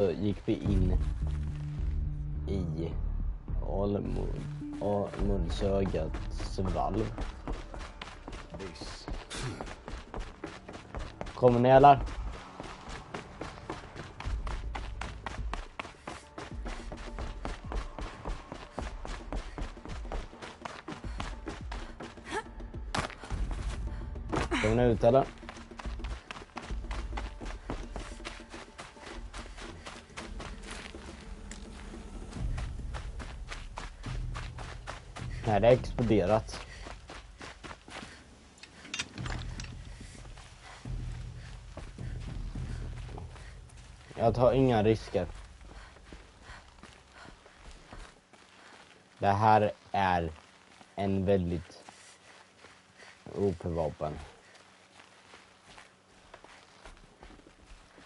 Så gick vi in i Almundsögats valv. Kommer ni eller? Kommer ni ut eller? Nej, det har exploderat. Jag tar inga risker. Det här är en väldigt OP-vapen.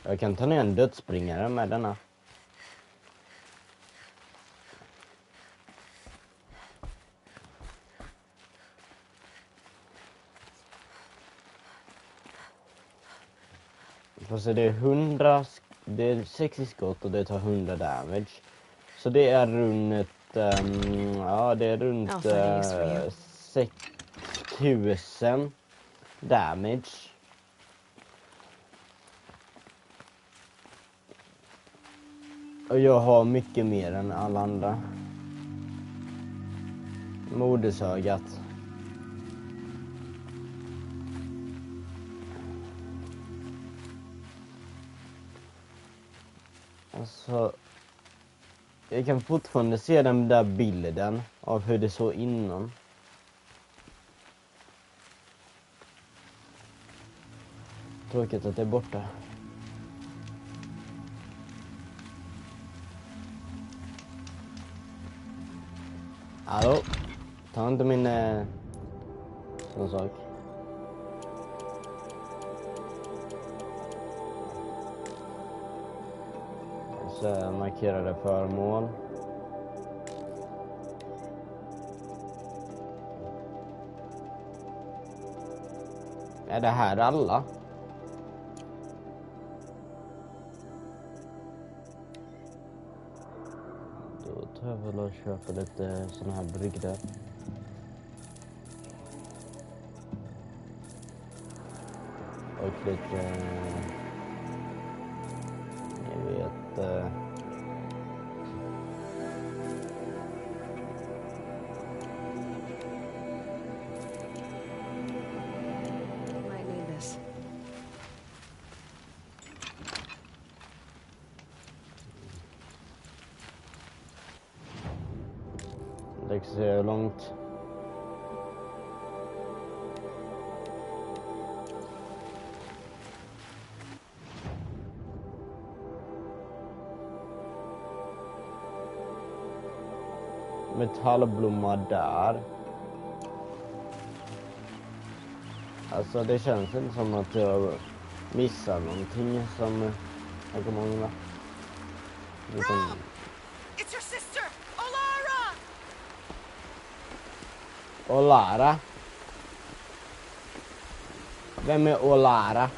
Jag kan ta ner en dödsspringare med denna. Fast det är 100, det är 60 skott och det tar 100 damage. Så det är runt, ja det är runt 6000 damage. Och jag har mycket mer än alla andra. Modersögat. Alltså, jag kan fortfarande se den där bilden av hur det såg innan. Tråkigt att det är borta. Hallå? Ta inte min sån sak. Så markerade föremål. Är det här alla? Då tar jag väl och köper lite såna här brygder. Och lite... jag vet... Det ser långt. Metallblomma där. Alltså det känns inte som att jag missar någonting som jag kommer ihåg. It's your sister, Olara! Olara? Vem är Olara?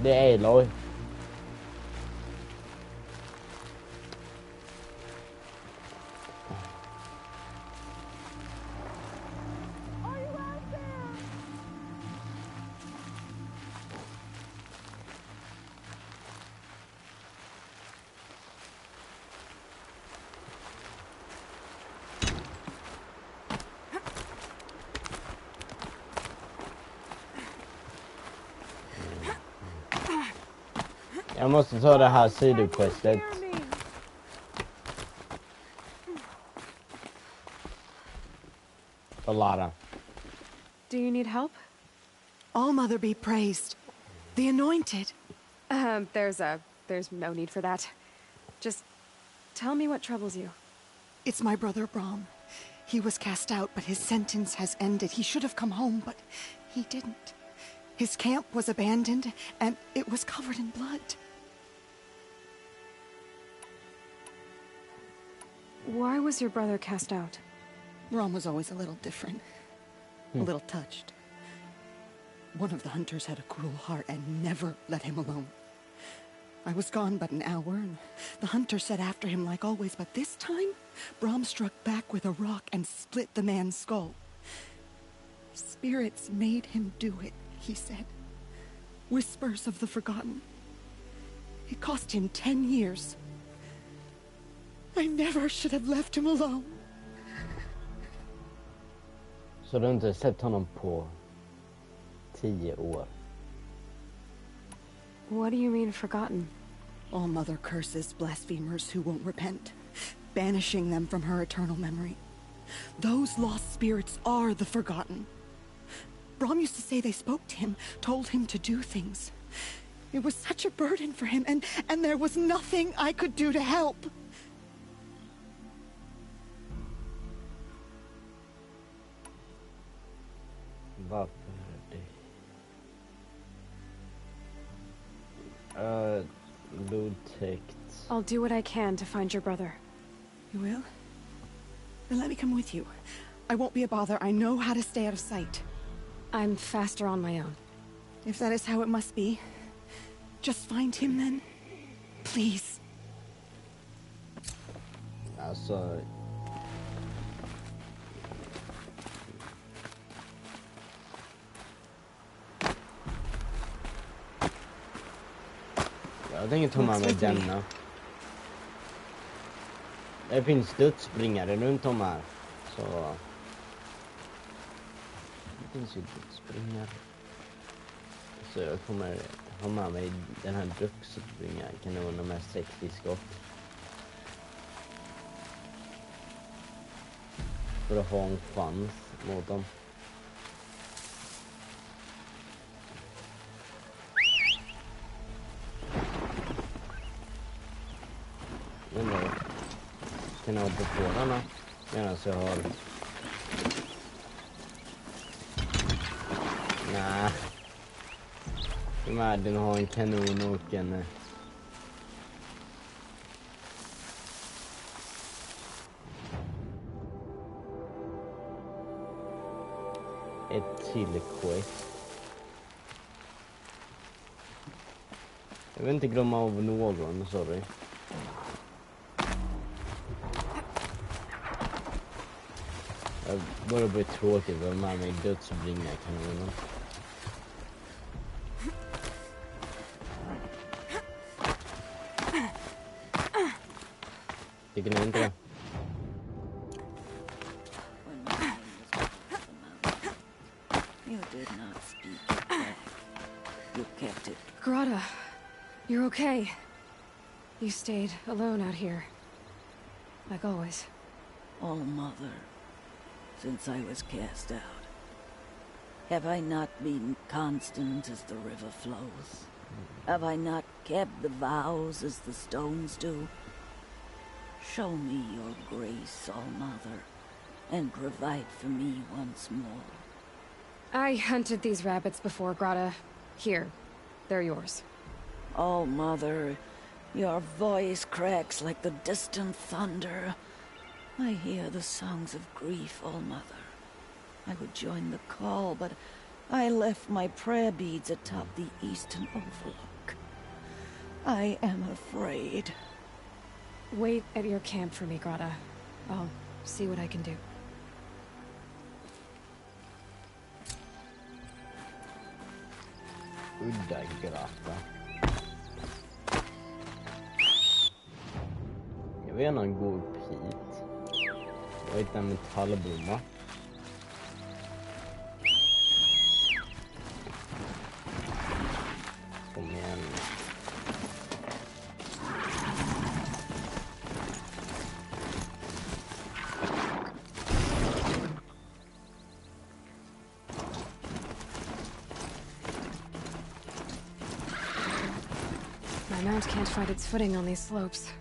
Det är Aloy. Jag måste ta det här sidoquestet. Lara. Do you need help? All Mother be praised. The anointed. There's no need for that. Just tell me what troubles you. It's my brother Brom. He was cast out, but his sentence has ended. He should have come home, but he didn't. His camp was abandoned, and it was covered in blood. Why was your brother cast out? Brom was always a little different. A little touched. One of the hunters had a cruel heart and never let him alone. I was gone but an hour, and the hunter set after him like always, but this time, Brom struck back with a rock and split the man's skull. Spirits made him do it, he said. Whispers of the forgotten. It cost him 10 years. I never should have left him alone. Så du har inte sett honom på 10 år? What do you mean, forgotten? All Mother curses blasphemers who won't repent, banishing them from her eternal memory. Those lost spirits are the forgotten. Brom used to say they spoke to him, told him to do things. It was such a burden for him, and there was nothing I could do to help. Varför det? Blodtäckt. I'll do what I can to find your brother. You will? Then let me come with you. I won't be a bother. I know how to stay out of sight. I'm faster on my own. If that is how it must be, just find him then. Please. Alltså... Jag tänker ta med mig denna. Det finns dödsbringare runt om här. Så... Det finns ju dödsbringare. Så jag kommer ha med mig den här dödsbringaren med 60 skott. För att ha en chans mot dem. Kan jag hoppa på den här medan jag har... Nej. Den har en kanon och en... Ett till quest. Jag vill inte glömma av någon, sorry. Jag börjar bli tråkigt att vara med mig dödsbringa kanonen. Tycker ni inte det? You did not speak it back. You kept it. Grata, you're okay. You stayed alone out here. Like always. Oh, Mother, since I was cast out, have I not been constant as the river flows? Have I not kept the vows as the stones do? Show me your grace, All Mother, and provide for me once more. I hunted these rabbits before, Grata. Here, they're yours. All Mother, your voice cracks like the distant thunder. I hear the songs of grief, All Mother. I would join the call, but I left my prayer beads atop the eastern overlook. I am afraid. Wait at your camp for me, Grata. I'll see what I can do. Udda grata. Jag vill gärna gå upp hit. Jag hittar en metallblomma. Kom igen. My mount can't find its footing on these slopes.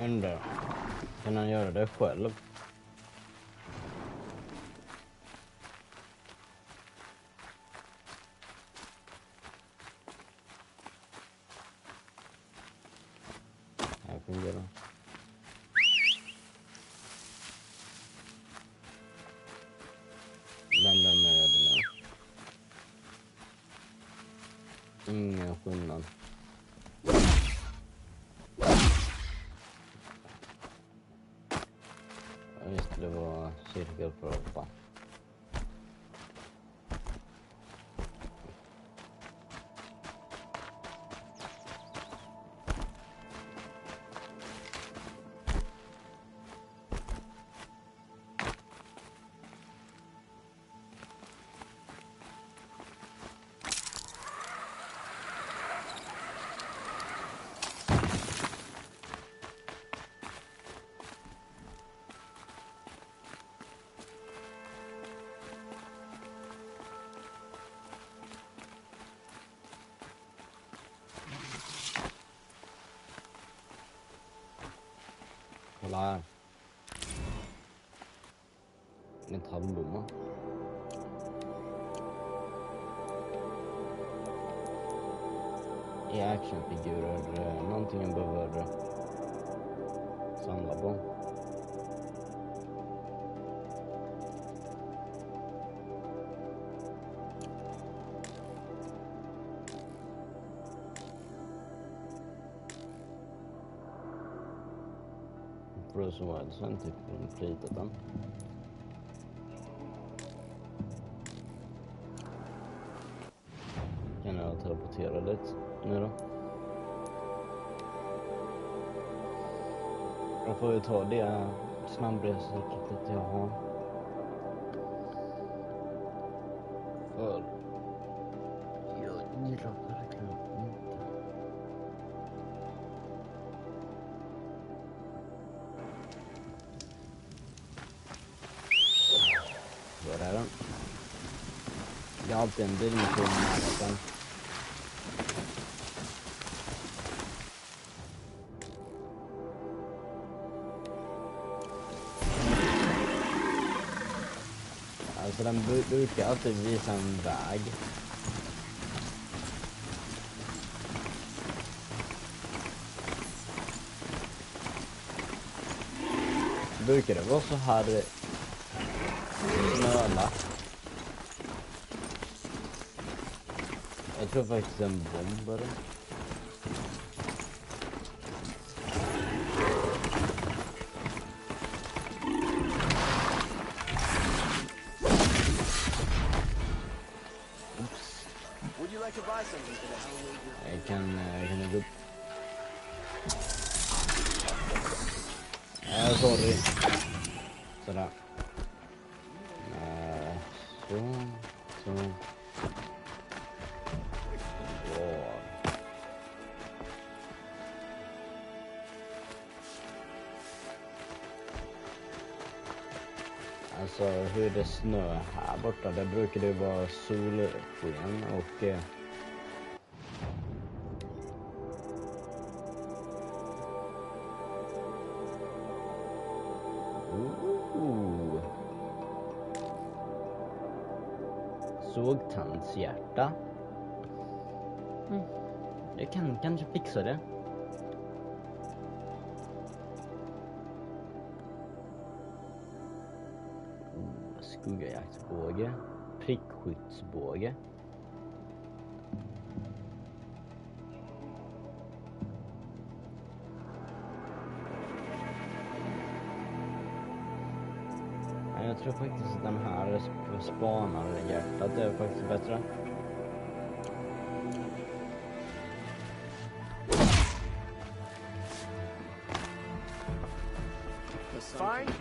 Undrar, kan han göra det själv? Här fungerar. längst undan. Ja, just det, var cirkel för att hoppa. Kolla här. En tandbomma. I actionfigurer, någonting jag behöver samla på. Bruce Wilson typ plitat den. Kan jag teleportera dit nu då? Jag får ju ta det snabbresepaketet jag har. För jag gillar verkligen inte. Var är den? Det är alltid en bilmission med den. Alltså den brukar alltid visa en väg. Brukar det vara så här snölat? Jag tror faktiskt en bomb bara. Jag kan gå upp. Sorry. Sådär. Så. Wow. Alltså hur det snö här borta, det brukar det vara solsken och sågtandshjärta. Jag kan kanske fixa det. Skuggajaktsbåge. Prickskyttsbåge. Jag tror faktiskt att den här spanarhjärtat är faktiskt bättre. Fine.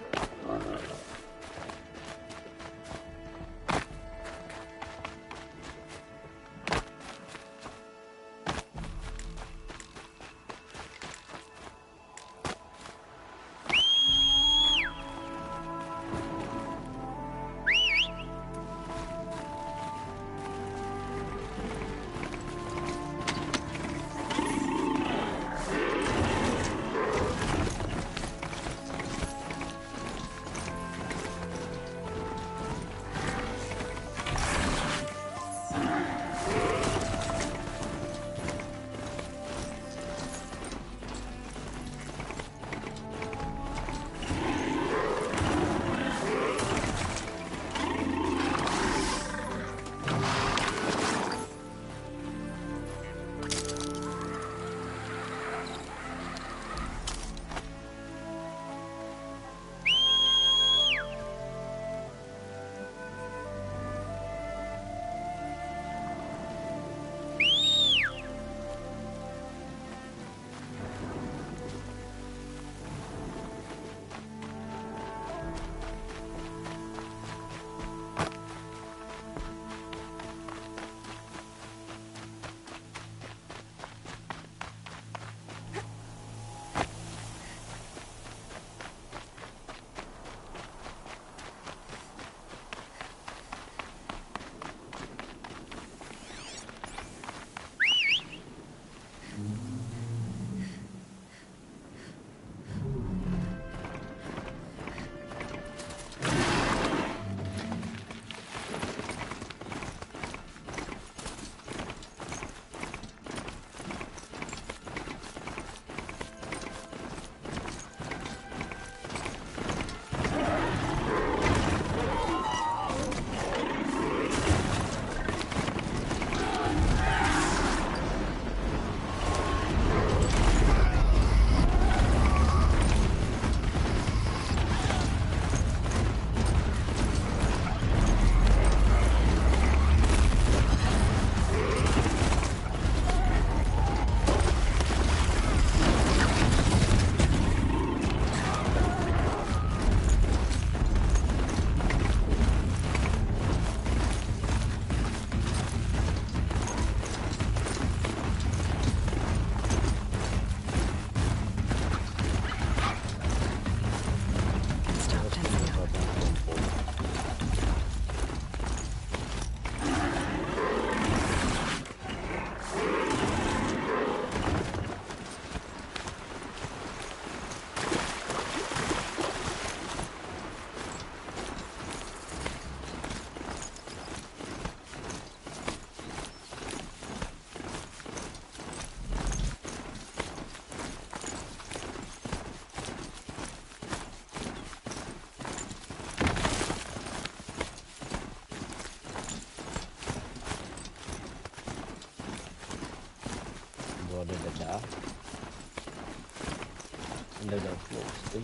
konstig.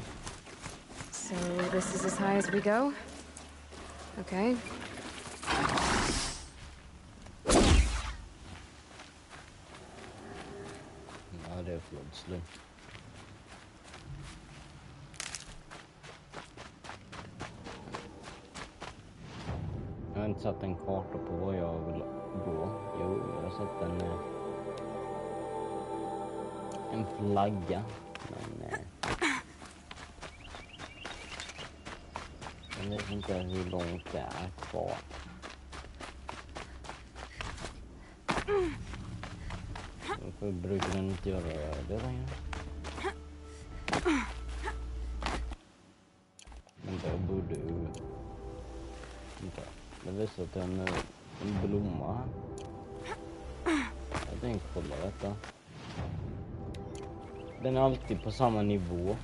So this is as high as we go? Okay. Ja, det är flodslut. Jag har inte satt en karta på vad jag vill gå. Jo, jag har satt en flagga. Men jag vet inte hur långt det är kvar. Varför brukar den inte göra det längre? Men där borde ju... Det visar att det är en blomma här. Jag tänkte kolla detta. Den är alltid på samma nivå.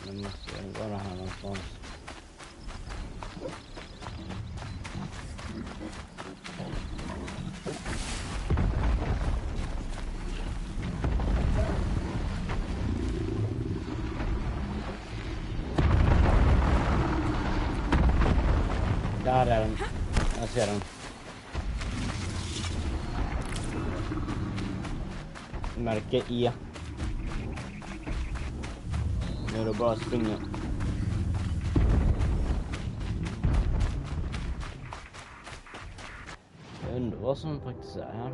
Nu måste jag vara här någonstans. Där är den. Jag ser den. Märke E. Nu är det bara att springa. Jag undrar vad som faktiskt är här.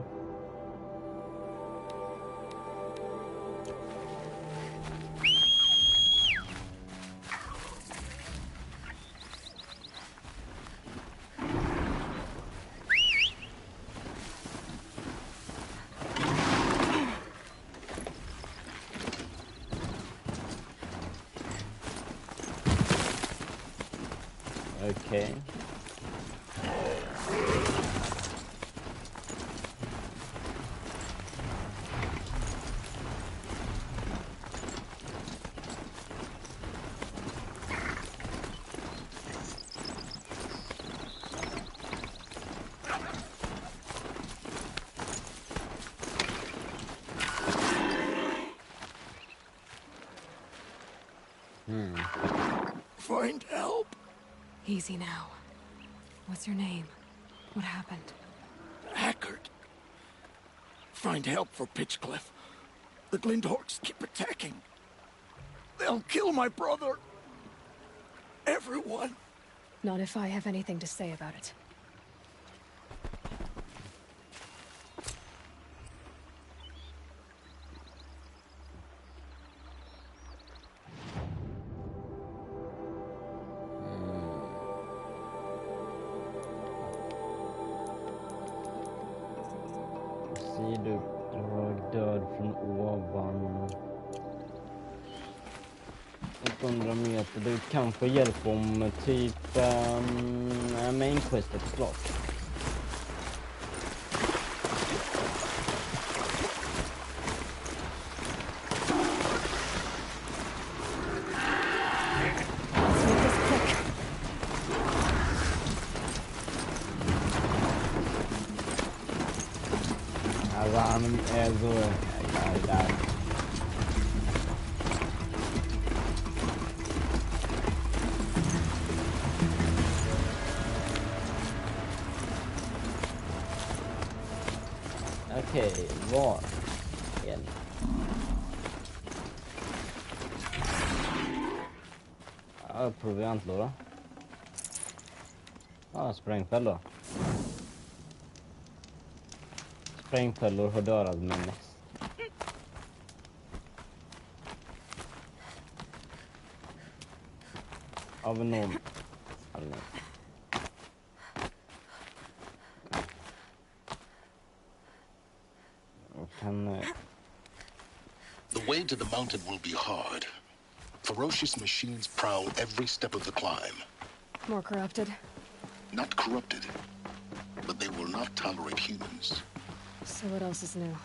Okej. Find help. Easy now. What's your name? What happened? Hackard. Find help for Pitchcliff. The Glindorks keep attacking. They'll kill my brother. Everyone. Not if I have anything to say about it. Sidouppdrag, död från ovan. 800 meter. Du kan få hjälp om typ main quest är klart. Han är så där. Okej, var en. Ja, proviantlåda. Ja, sprängfällor. Sprängfällor har dödat mig mest. Av någon Alltså. The way to the mountain will be hard. Ferocious machines prowl every step of the climb. More corrupted? Not corrupted, but they will not tolerate humans. So what else is new?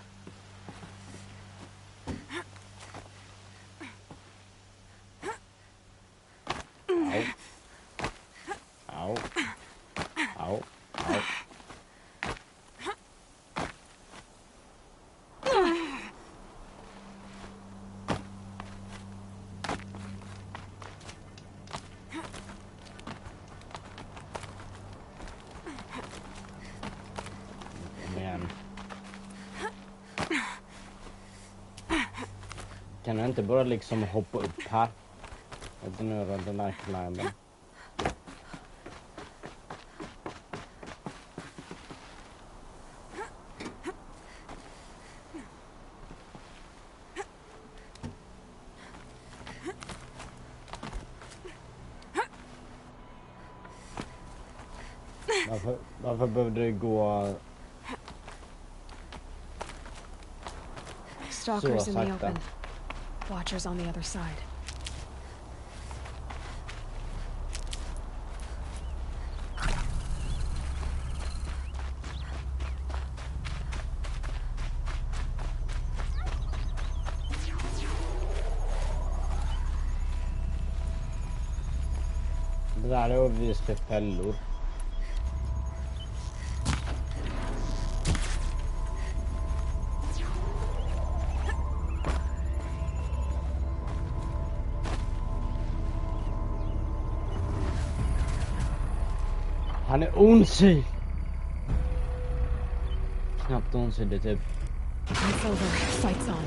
Ow. Ow. Ow. Men. Kan jag inte bara liksom hoppa upp här? Och nu är den här climben. Varför behövde det gå Stalkers in the sakta? open. Watchers on the other side. Det där är obviously fällor. Han är ondsyn. Knappt ondsyn, typ. It's over. Fight's on.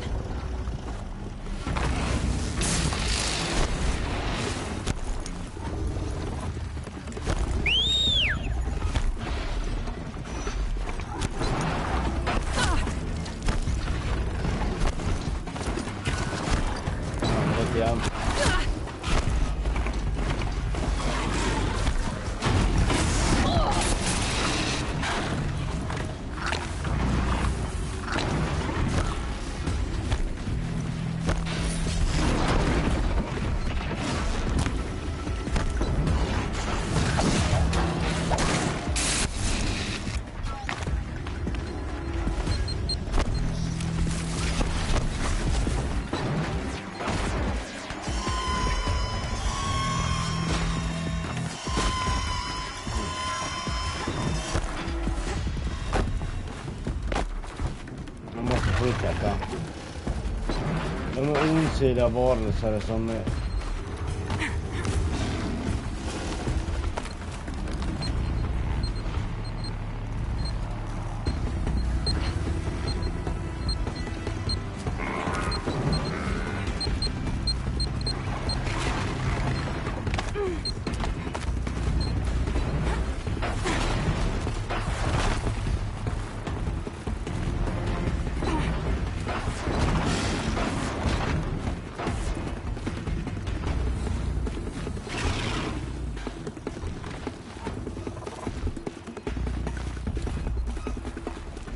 Fortsätta. De är ondsida varelser som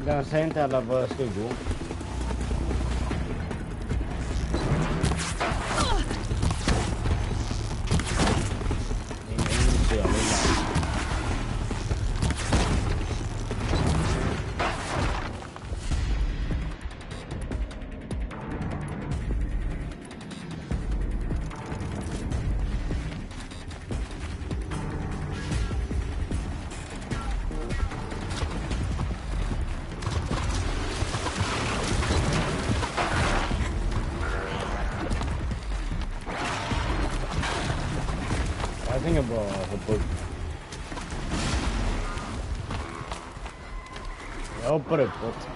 jag säger inte alla var jag ska gå. Jag tänker bara hoppa upp. Jag hoppar uppåt.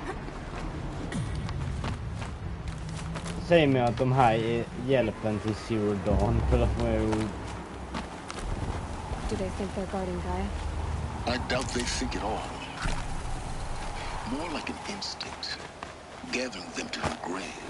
Säg mig att de här är hjälpen till Zero Dawn för att de är Do they think they're guarding Gaia? I doubt they think at all. More like an instinct, gathering them to her grave.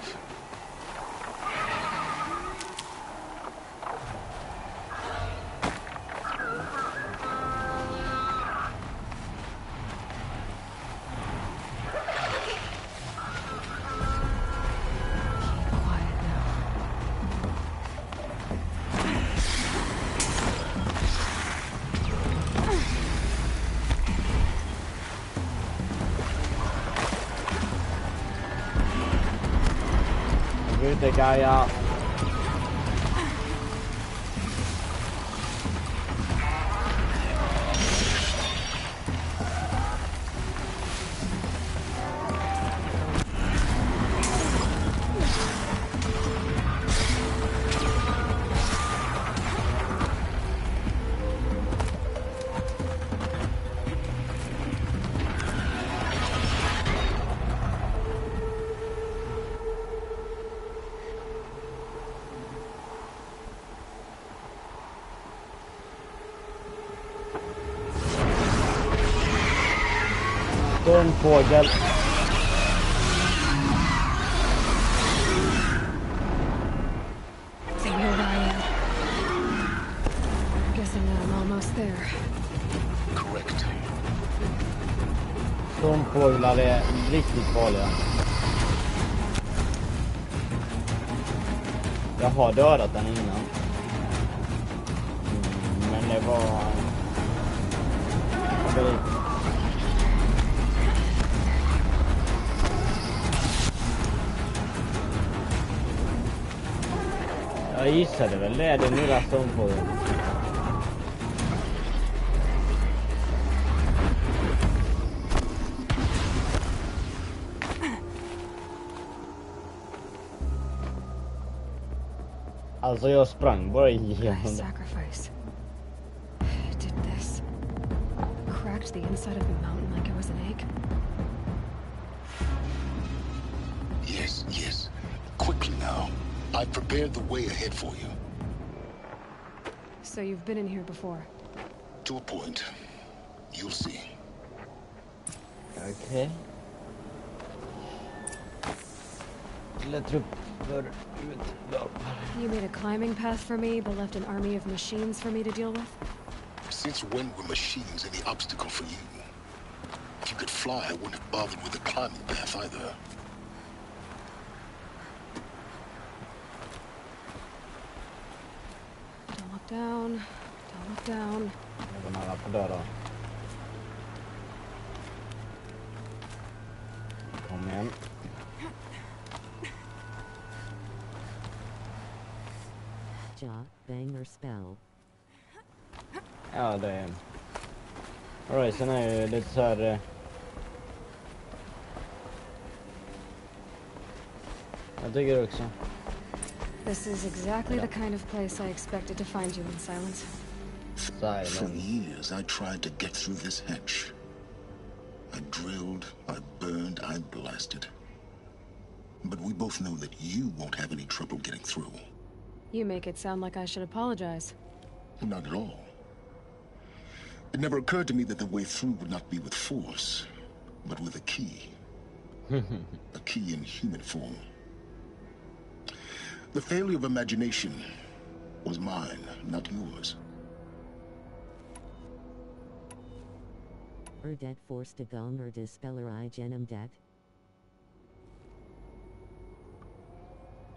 ute Gaia. Stormfågel. They know where I am. Guessing that I'm almost there. Correct. Stormfåglar är riktigt farliga. Jag har dödat den innan. Men det var... Jag gissade väl det är den nya stormfågeln. Alltså jag sprang bara igenom det. Sacrifice. Did this. Cracked the inside of the mountain like it was an egg. Yes, yes. Quickly now. I've prepared the way ahead for you. So you've been in here before? To a point. You'll see. Okej. Klättra upp för You made a climbing path for me, but left an army of machines for me to deal with? Since when were machines any obstacle for you? If you could fly, I wouldn't have bothered with the climbing path either. Don't look down. Don't look down. Jag går nära på dörren. Kom igen. Jaw, bang or spell. Ja, det är... Alright, sen är ju lite så här... Jag tycker också. This is exactly the kind of place I expected to find you in, Silence. For Silence. years, I tried to get through this hatch. I drilled, I burned, I blasted. But we both know that you won't have any trouble getting through. You make it sound like I should apologize. Not at all. It never occurred to me that the way through would not be with force, but with a key. A key in human form. The failure of imagination was mine, not yours. Det första gånger du spelar igenom det.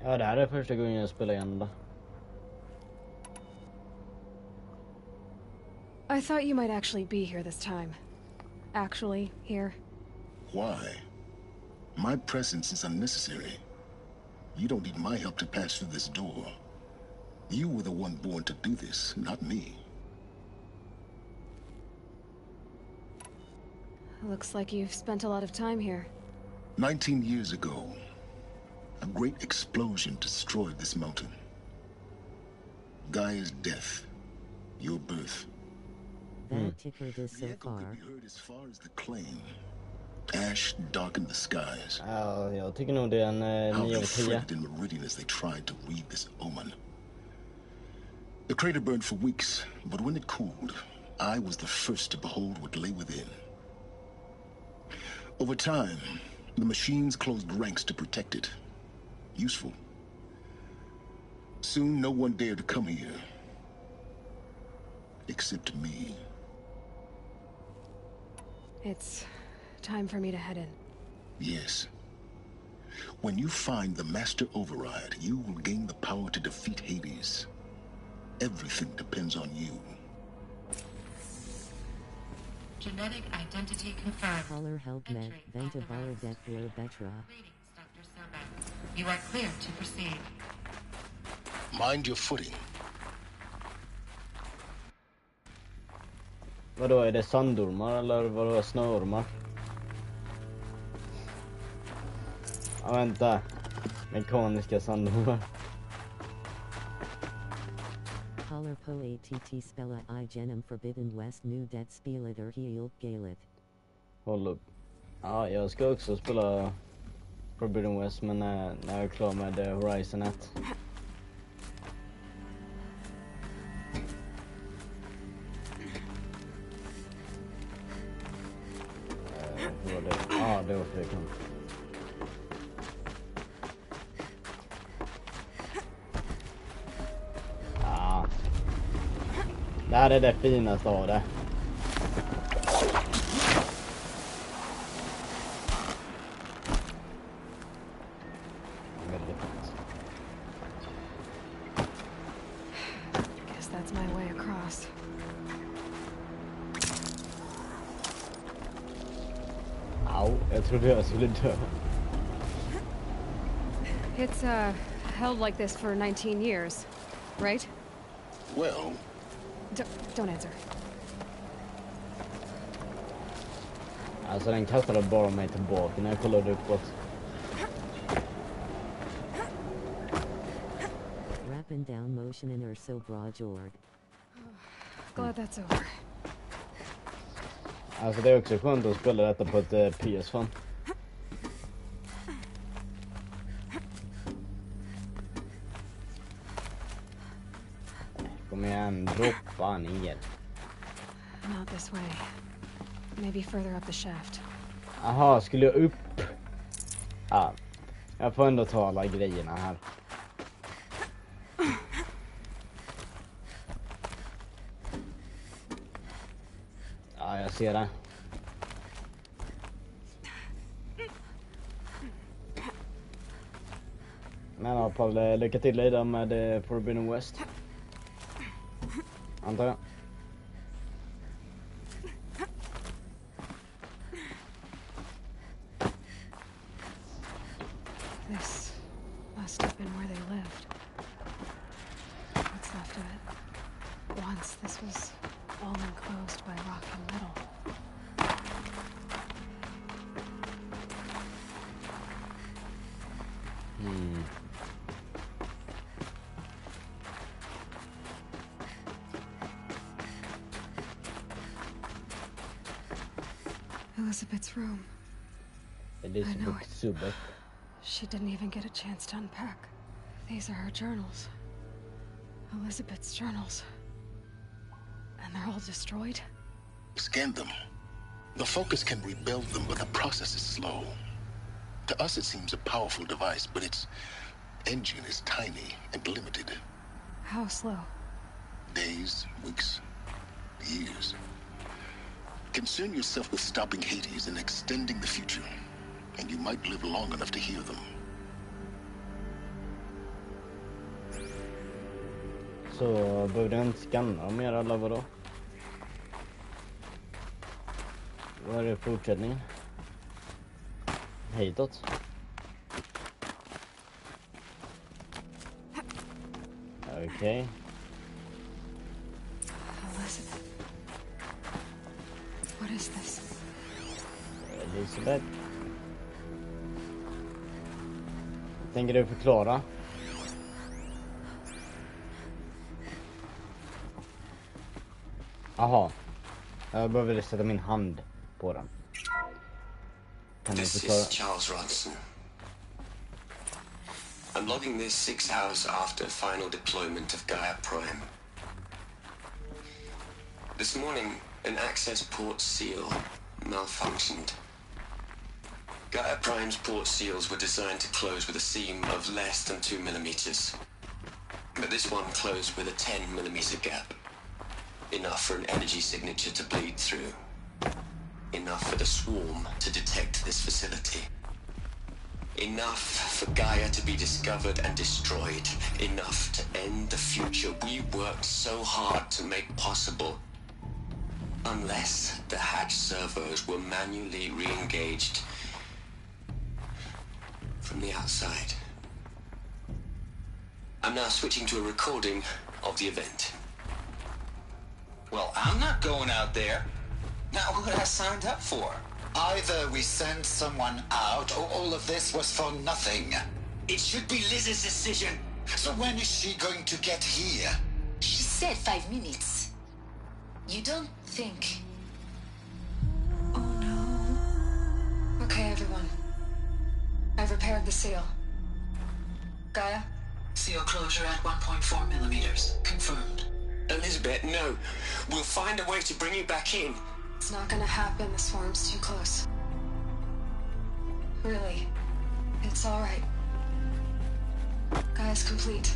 Ja, det här är första gången jag spelar igen det. I thought you might actually be here this time. Actually, here. Why? My presence is unnecessary. You don't need my help to pass through this door. You were the one born to do this, not me. Looks like you've spent a lot of time here. 19 years ago, a great explosion destroyed this mountain. Gaia's death, your birth. That tickled us so The echo far. could be heard as far as the claim. Ash darkened the skies. Ja, jag tycker nog det är en How 9 they av 10. fretted in Meridian as they tried to read this omen. The crater burned for weeks, but when it cooled, I was the first to behold what lay within. Over time, the machines closed ranks to protect it. Useful. Soon, no one dared to come here. Except me. It's time for me to head in. Yes. When you find the Master Override, you will gain the power to defeat Hades. Everything depends on you. Genetic identity confirmed. Caller help med, vänta bara det blir bättre. Greetings, Dr. Sobek. You are cleared to proceed. Mind your footing. Vadå, är det sandormar eller vadå, snöormar? Ja, vänta. Mekaniska sandormar. Holler på att spela I genom Forbidden West nu det spelet helt galet. Håll upp. Ja, jag ska också spela Forbidden West, men när jag är klar med Horizon 1. Hur var det? Ja, det var frekant. Ja. Det här är det finaste av det. Guess that's my way across. Au, jag trodde jag skulle dö. It's held like this for 19 years, right? Well, Don't answer. Alltså den kastade bara mig tillbaka när jag kollade uppåt. Rapping down motion in so bra Jord. Glad that's over. Alltså det är också skönt att spela detta på ett PS5. Kom igen, droppa ner. Not this way. Maybe further up the shaft. Aha, skulle jag upp? Ja, jag får ändå ta alla grejerna här. Ja, jag ser det. Men ja, Paul, lycka till dig där med Forbidden West. Antar jag. This must have been where they lived. What's left of it. Once this was all enclosed by rock and metal. Elizabeth's room. Elizabeth Subek. She didn't even get a chance to unpack. These are her journals. Elizabeth's journals. And they're all destroyed? scan them. The Focus can rebuild them, but the process is slow. To us, it seems a powerful device, but its engine is tiny and limited. How slow? Days, weeks, years. Concern yourself with stopping Hades and extending the future, and you might live long enough to hear them. Så behövde jag inte scanna dem mer eller vadå? Vad är det fortsättningen? Hitåt. Okej. Elizabeth. What is this? Elizabeth. Tänker du förklara? Aha. Jag behöver sätta min hand på den. Kan du This förklara? is Charles Ronson. I'm logging this 6 hours after final deployment of Gaia Prime. This morning, an access port seal malfunctioned. Gaia Prime's port seals were designed to close with a seam of less than 2 millimeters. But this one closed with a 10 millimeter gap. Enough for an energy signature to bleed through. Enough for the swarm to detect this facility. Enough for Gaia to be discovered and destroyed. Enough to end the future we worked so hard to make possible. Unless the hatch servos were manually re-engaged from the outside. I'm now switching to a recording of the event. Well, I'm not going out there. Not what I signed up for. Either we send someone out, or all of this was for nothing. It should be Liz's decision. So when is she going to get here? She said 5 minutes. You don't think... Oh no. Okay, everyone. I've repaired the seal. Gaia? Seal closure at 1.4 millimeters. Confirmed. Elizabeth, no. We'll find a way to bring you back in. It's not gonna happen. The swarm's too close. Really. It's alright. Gaia's complete.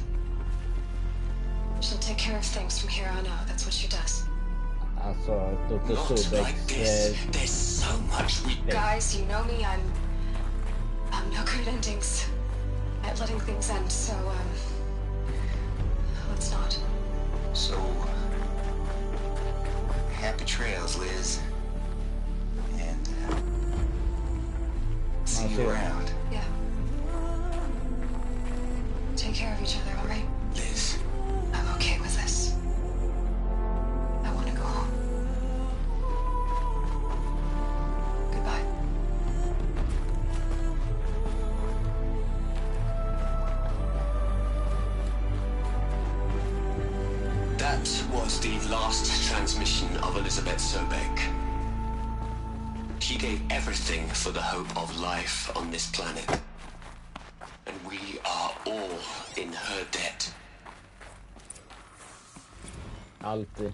She'll take care of things from here on out. That's what she does. Alltså, Dr. Not like Sobeks... this. There's so much we... Guys, you know me. I'm no good at endings. At letting things end, so, let's not. So... happy trails, Liz. And, see you around. Yeah. Take care of each other, alright? Liz. I'm okay with this. I want to go home. Goodbye. That was the last transmission of Elizabeth Sobek. She gave everything for the hope of life on this planet. And we are all in her debt. Alltid.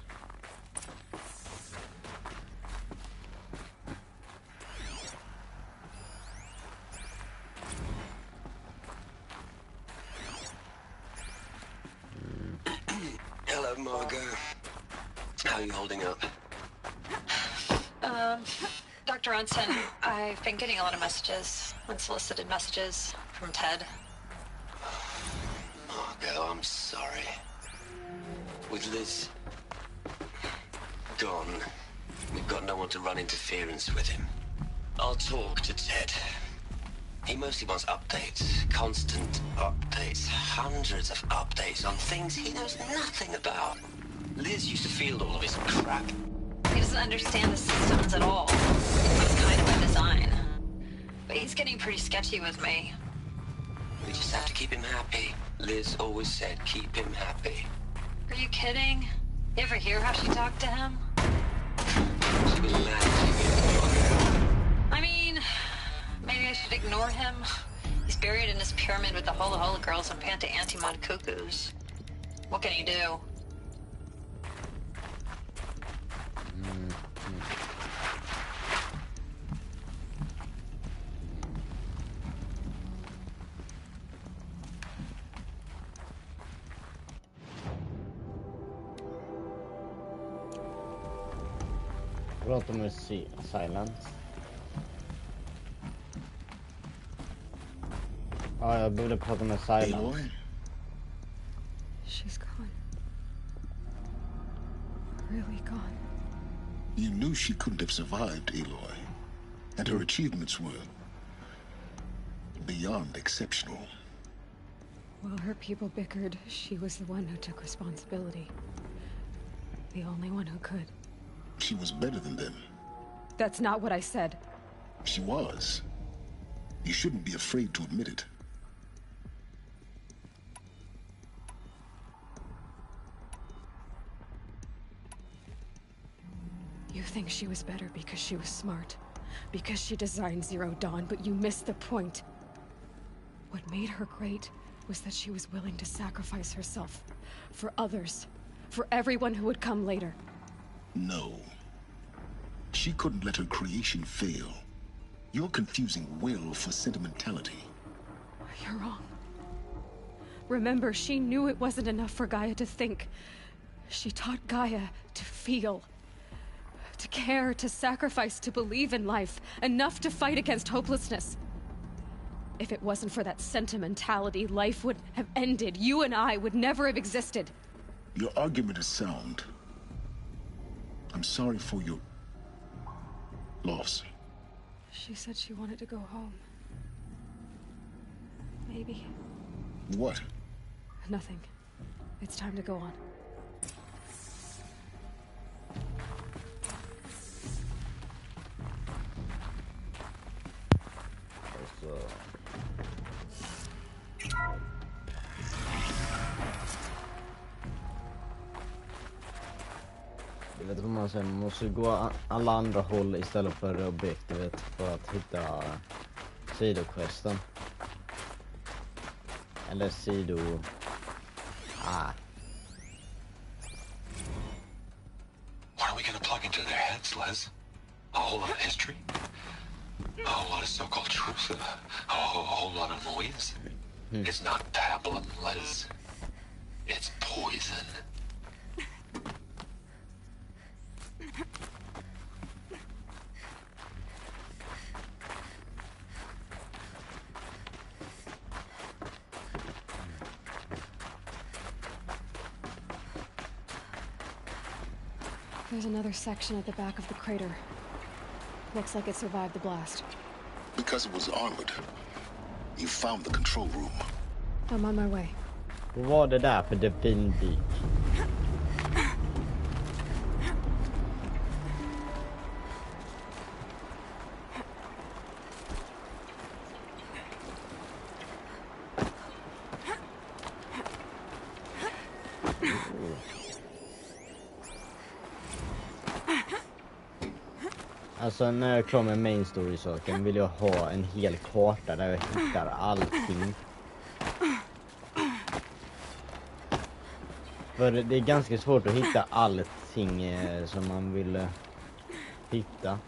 Hello, Margot. How are you holding up? Dr. Ronson, I've been getting a lot of messages, unsolicited messages from Ted. Margot, I'm sorry. With Liz gone, we've got no one to run interference with him. I'll talk to Ted. He mostly wants updates, constant updates, hundreds of updates on things he knows nothing about. Liz used to field all of his crap. He doesn't understand the systems at all. It's kind of by design. But he's getting pretty sketchy with me. We just have to keep him happy. Liz always said keep him happy. Are you kidding? You ever hear how she talked to him? She was managing it. I mean, maybe I should ignore him. He's buried in his pyramid with the Hola Hola girls and Panta Antimod cuckoos. What can he do? Prata med silence. Ja, jag borde prata med silence. Aloy? She's gone. Really gone. You knew she couldn't have survived, Aloy. And her achievements were beyond exceptional. While her people bickered, she was the one who took responsibility. The only one who could. She was better than them. That's not what I said. She was. You shouldn't be afraid to admit it. You think she was better because she was smart, because she designed Zero Dawn, but you missed the point. What made her great was that she was willing to sacrifice herself for others, for everyone who would come later. No. She couldn't let her creation fail. You're confusing will for sentimentality. You're wrong. Remember, she knew it wasn't enough for Gaia to think. She taught Gaia to feel. To care, to sacrifice, to believe in life. Enough to fight against hopelessness. If it wasn't for that sentimentality, life would have ended. You and I would never have existed. Your argument is sound. I'm sorry for your loss. She said she wanted to go home. Maybe. What? Nothing. It's time to go on. Jag vet inte om man säger, man måste gå alla andra håll istället för objektivet för att hitta sidoquesten. Eller What are we gonna plug into their heads, Les? A whole lot of history? A whole lot of so-called truth? A whole lot of noise? It's not pablum, Les. It's poison. There's another section at the back of the crater. Looks like it survived the blast. Because it was armored. You found the control room. I'm on my way. Vad var det där för delfindik? Alltså när jag kommer med main story-saken vill jag ha en hel karta där jag hittar allting. För det är ganska svårt att hitta allting som man vill hitta.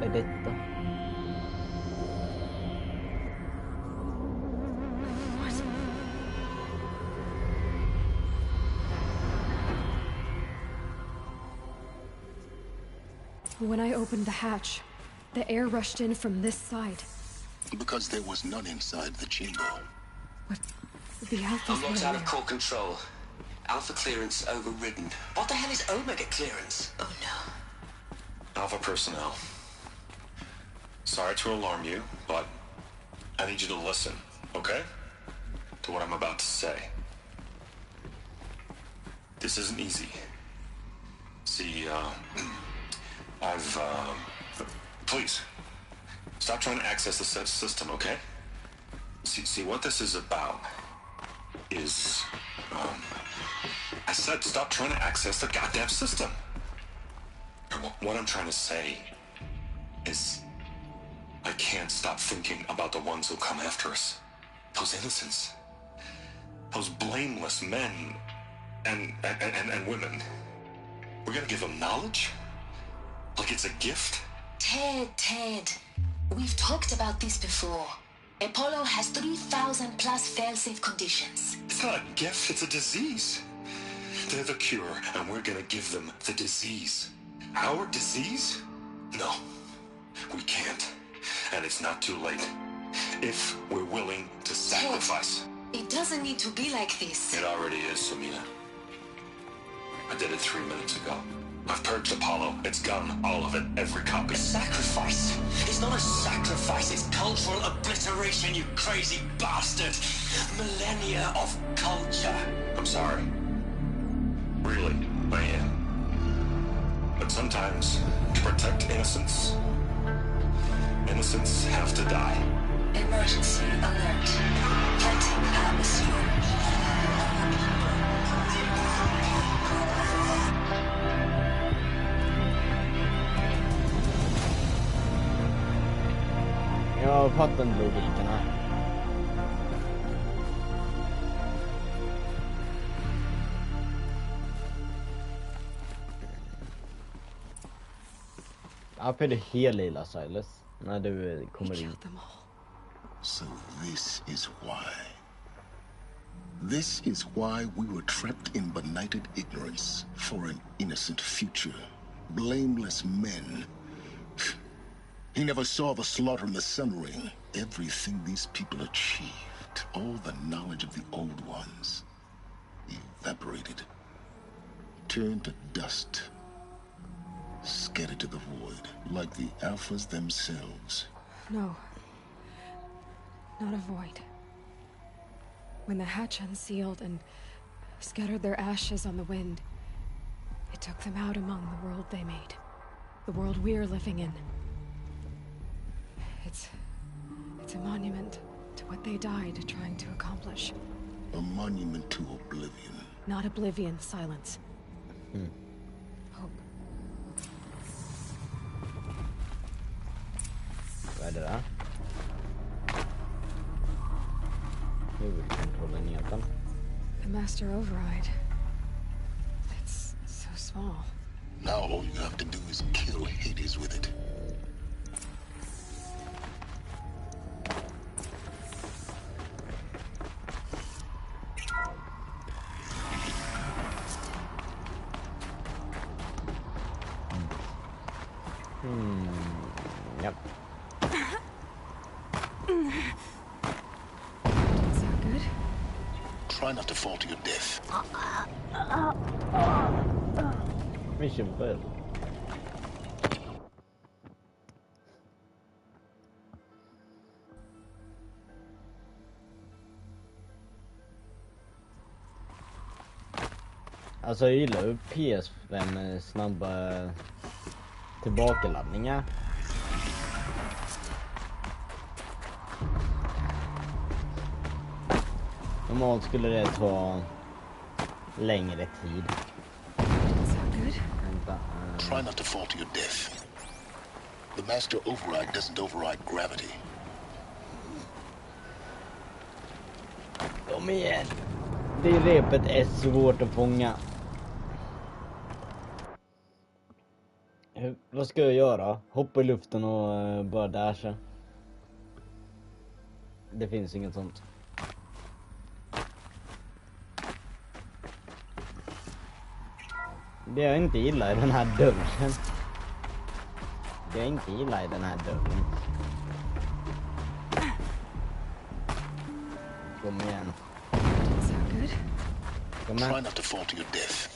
Är detta? When I opened the hatch, the air rushed in from this side. Because there was none inside the chamber. What? The Alpha's Unlocked were out of there. core control. Alpha clearance overridden. What the hell is Omega clearance? Oh no. Alpha personnel. Sorry to alarm you, but I need you to listen, okay? To what I'm about to say. This isn't easy. See, please, stop trying to access the system, okay? See, what this is about is, I said stop trying to access the goddamn system. What I'm trying to say is I can't stop thinking about the ones who come after us. Those innocents. Those blameless men and women. We're gonna give them knowledge? Like it's a gift? Ted. We've talked about this before. Apollo has 3,000 plus fail-safe conditions. It's not a gift, it's a disease. They're the cure, and we're gonna give them the disease. Our disease? No, we can't. And it's not too late. If we're willing to sacrifice. It doesn't need to be like this. It already is, Samina. I did it 3 minutes ago. I've purged Apollo. It's gone, all of it, every copy. A sacrifice? It's not a sacrifice, it's cultural obliteration, you crazy bastard! Millennia of culture. I'm sorry. Really, I am. But sometimes, to protect innocence, innocents have to die. Emergency alert. Lighting atmosphere. Jag fattar inte logiken här. Varför är det helt lila, Silas? När du kommer in. So this is why. This is why we were trapped in benighted ignorance for an innocent future. Blameless men. He never saw the slaughter in the Sun Ring. Everything these people achieved, all the knowledge of the old ones, evaporated, turned to dust, scattered to the void, like the Alphas themselves. No. Not a void. When the hatch unsealed and scattered their ashes on the wind, it took them out among the world they made. The world we're living in. It's a monument to what they died trying to accomplish. A monument to oblivion. Not oblivion, silence. Hope. Vad är det där? Huvudkontrollenheten. The master override. It's so small. Now all you have to do is kill Hades with it. Yep. Is that good? Try not to fall to your death. Mission failed. Alltså jag gillar ju PS5 med snabba tillbakaladdningar. Normalt skulle det ta längre tid. Vänta. Try not to fall to your death. The master override doesn't override gravity. Kom igen. Det repet är svårt att fånga. Vad ska jag göra? Hoppa i luften och bara dasha. Det finns inget sånt. Det jag inte gillar i den här dörren. Det jag inte gillar i den här dörren. Kom igen. Kom igen. Try not to fall to your death.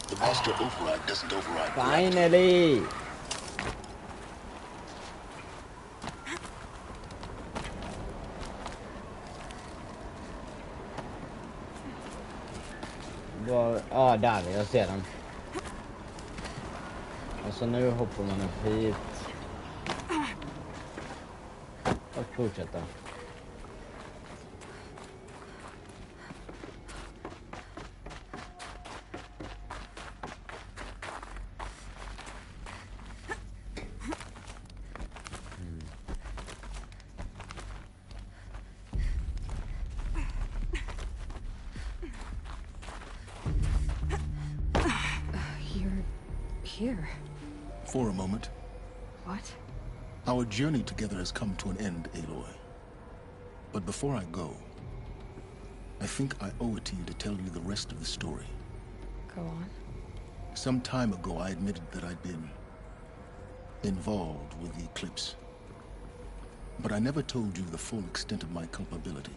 The master override doesn't override. Finally! Ja, där, jag ser den. Och så nu hoppar man upp hit. Och fortsätter. Here. For a moment. What? Our journey together has come to an end, Aloy. But before I go, I think I owe it to you to tell you the rest of the story. Go on. Some time ago, I admitted that I'd been involved with the eclipse. But I never told you the full extent of my culpability.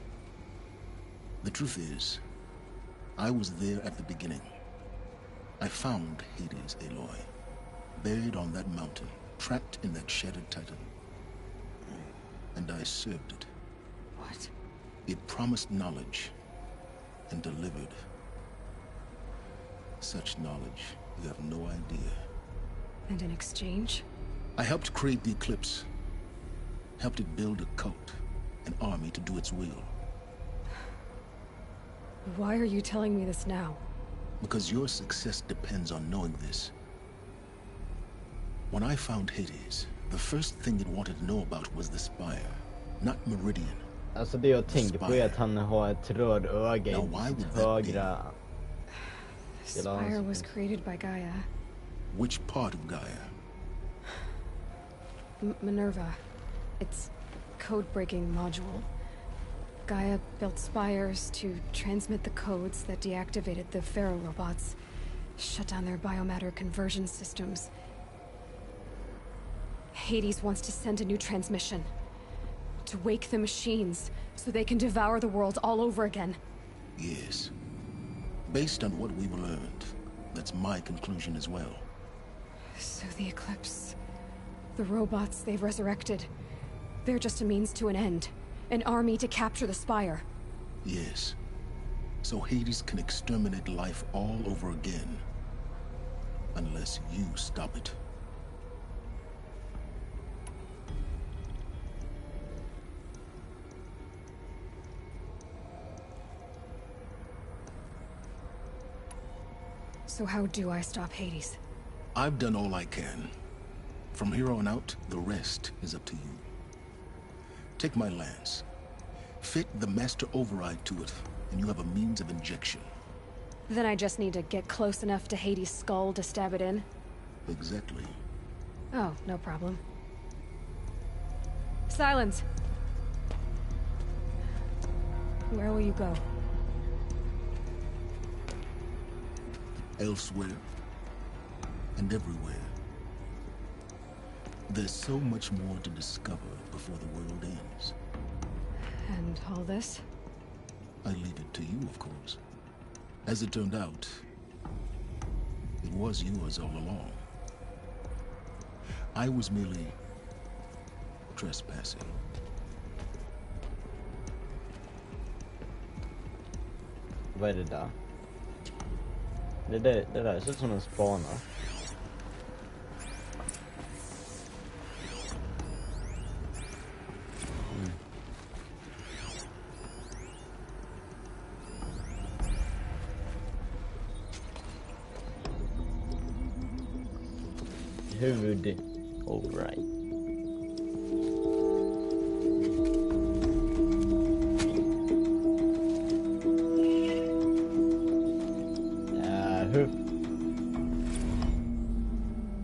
The truth is, I was there at the beginning. I found Hades, Aloy, buried on that mountain, trapped in that shattered titan. And I served it. What? It promised knowledge and delivered such knowledge you have no idea. And in exchange? I helped create the eclipse, helped it build a cult, an army to do its will. Why are you telling me this now? Because your success depends on knowing this. When I found Hades, the first thing it wanted to know about was the Spire, not Meridian. Alltså det jag tänker på är att han har ett röd öga i högra. The Spire was created by Gaia. Which part of Gaia? Minerva. Its code-breaking module. Gaia built spires to transmit the codes that deactivated the Pharaoh robots, shut down their biomatter conversion systems. Hades wants to send a new transmission. To wake the machines, so they can devour the world all over again. Yes. Based on what we've learned, that's my conclusion as well. So the Eclipse... the robots they've resurrected... they're just a means to an end. An army to capture the Spire. Yes. So Hades can exterminate life all over again. Unless you stop it. So how do I stop Hades? I've done all I can. From here on out, the rest is up to you. Take my lance. Fit the master override to it, and you have a means of injection. Then I just need to get close enough to Hades' skull to stab it in? Exactly. Oh, no problem. Silence! Where will you go? Elsewhere. And everywhere. There's so much more to discover before the world ends. And all this? I leave it to you, of course. As it turned out, it was yours all along. I was merely trespassing. Vad är det där? Det där ser ut som en spanare. Huvud. All right.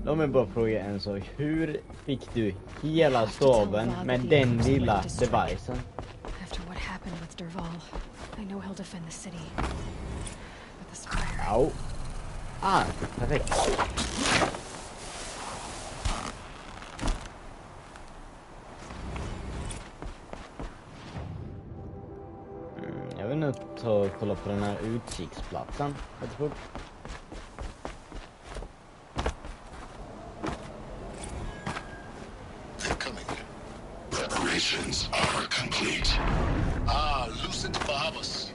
Låt mig bara fråga en sak. Hur fick du hela staben med den lilla devicen? After what happened with Derval, I know he'll defend the city. But the Spire... Au. Ah, perfekt. Jag vill nu ta och kolla på den här utkiksplatsen. Lite fort. Preparations are complete. Ah, Lucent Bahavas.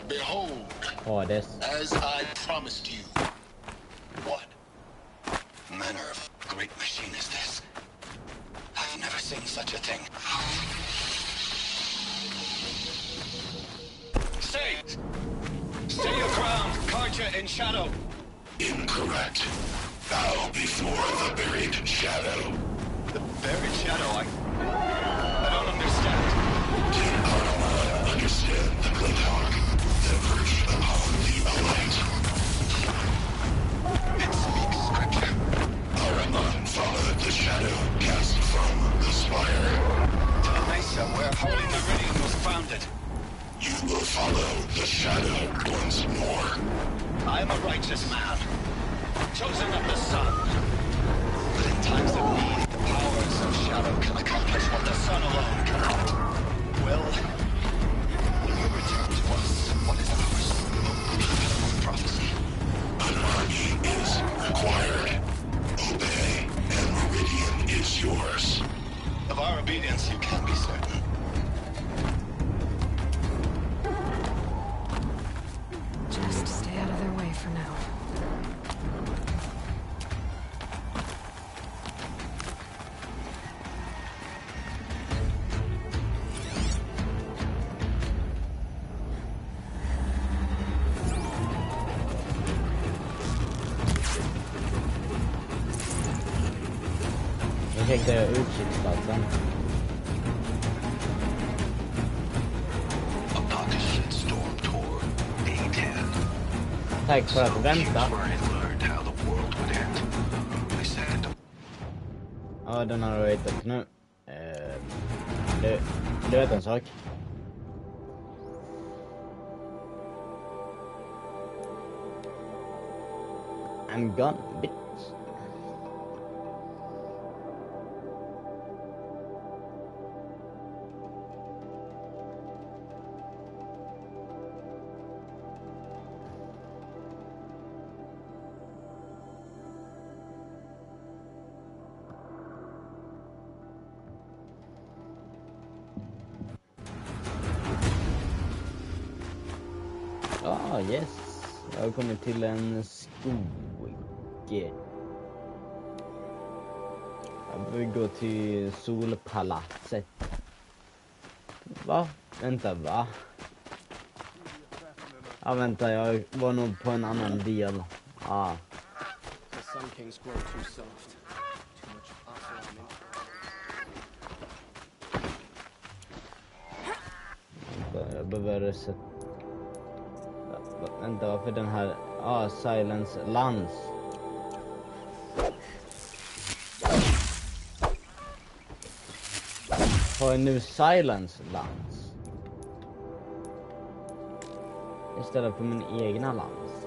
Behold, as I promised you. What manner of great machine is this? I've never seen such a thing. Stay your ground, Karja in shadow. Incorrect. Bow before the buried shadow. The buried shadow, I don't understand. Did Armada understand the Glinthawk that perched upon the Alight? It speaks scripture. Araman followed the shadow cast from the spire. To the mesa where Holy Meridian was founded. You will follow the shadow once more. I am a righteous man, chosen of the sun. But in times of need, the powers of shadow can accomplish what the sun alone cannot. Will you return to us what is ours? Prophecy. An army is required. Obey, and Meridian is yours. Of our obedience, you can be certain. Just stay out of their way for now. Jag tänkte utkiksplatsen. Tack för att du väntar. Ja, den har du hittat nu. Du vet en sak. I'm gone, bitch. Ah, yes. Jag har kommit till en skog. Jag vill gå till solpalatset. Va? Vänta, va? Ja, vänta, jag var nog på en annan del. Ah. Jag behöver sätta... Vänta, varför den här... Ah, Silence Lance. Har jag nu Silence Lance? Istället för min egna lans.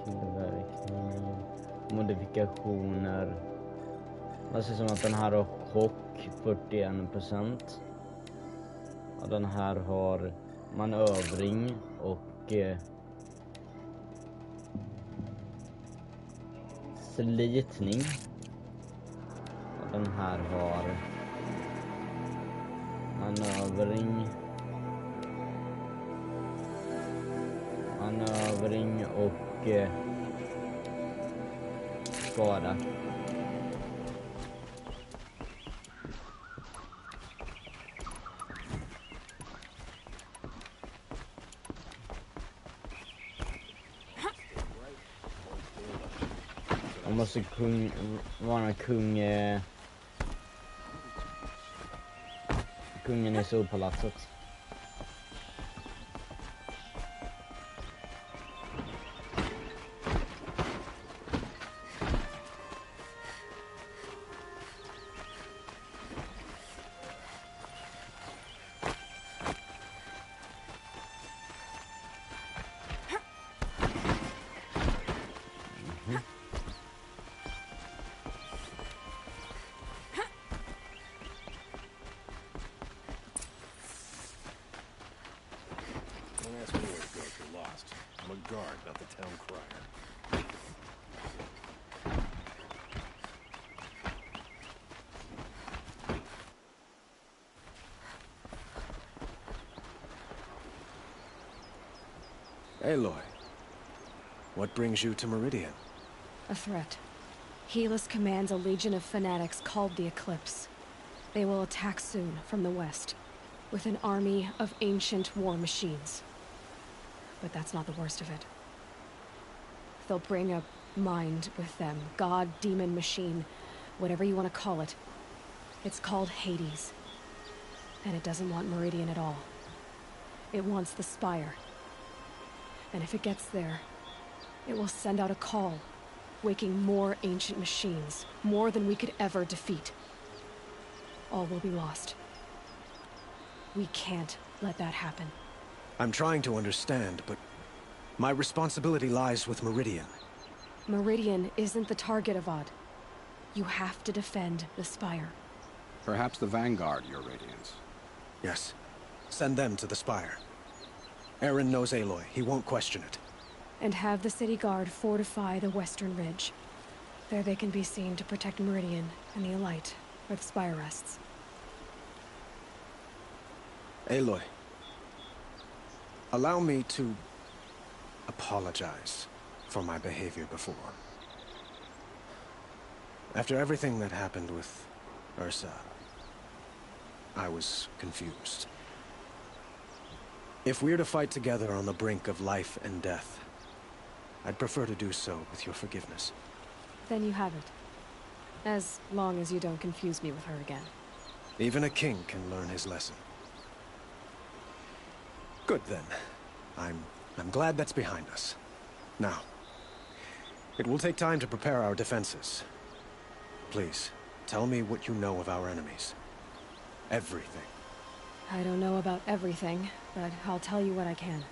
Tillverkning. Modifikationer. Det ser som att den här har chock 41%. Och den här har manövring och slitning. Och den här har manövring och skada. Jag måste vara kungen i solpalatset. Aloy, what brings you to Meridian? A threat. Helis commands a legion of fanatics called the Eclipse. They will attack soon from the west, with an army of ancient war machines. But that's not the worst of it. They'll bring a mind with them, god, demon, machine, whatever you want to call it. It's called Hades. And it doesn't want Meridian at all. It wants the Spire. And if it gets there, it will send out a call, waking more ancient machines, more than we could ever defeat. All will be lost. We can't let that happen. I'm trying to understand, but my responsibility lies with Meridian. Meridian isn't the target, Avad. You have to defend the Spire. Perhaps the Vanguard, Your Radiance. Yes. Send them to the Spire. Aaron knows Aloy. He won't question it. And have the city guard fortify the western ridge. There they can be seen to protect Meridian and the Elite, where the Spire rests. Aloy, allow me to apologize for my behavior before. After everything that happened with Ursa, I was confused. If we're to fight together on the brink of life and death, I'd prefer to do so with your forgiveness. Then you have it. As long as you don't confuse me with her again. Even a king can learn his lesson. Good then. I'm glad that's behind us. Now, it will take time to prepare our defenses. Please, tell me what you know of our enemies. Everything. I don't know about everything, but I'll tell you what I can.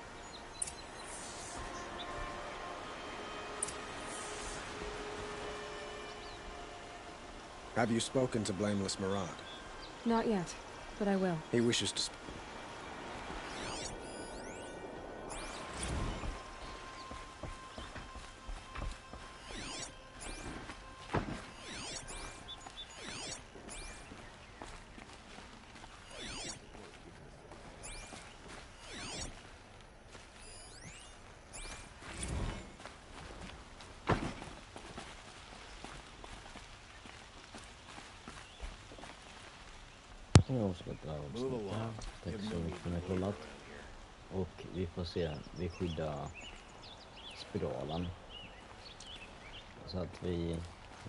Have you spoken to Blameless Murad? Not yet, but I will. He wishes to Jag ska dra avsnitt här. Tack så mycket för att ni har kollat. Och vi får se, vi skyddar spiralen. Så att vi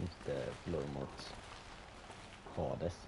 inte förlorar mot Hades.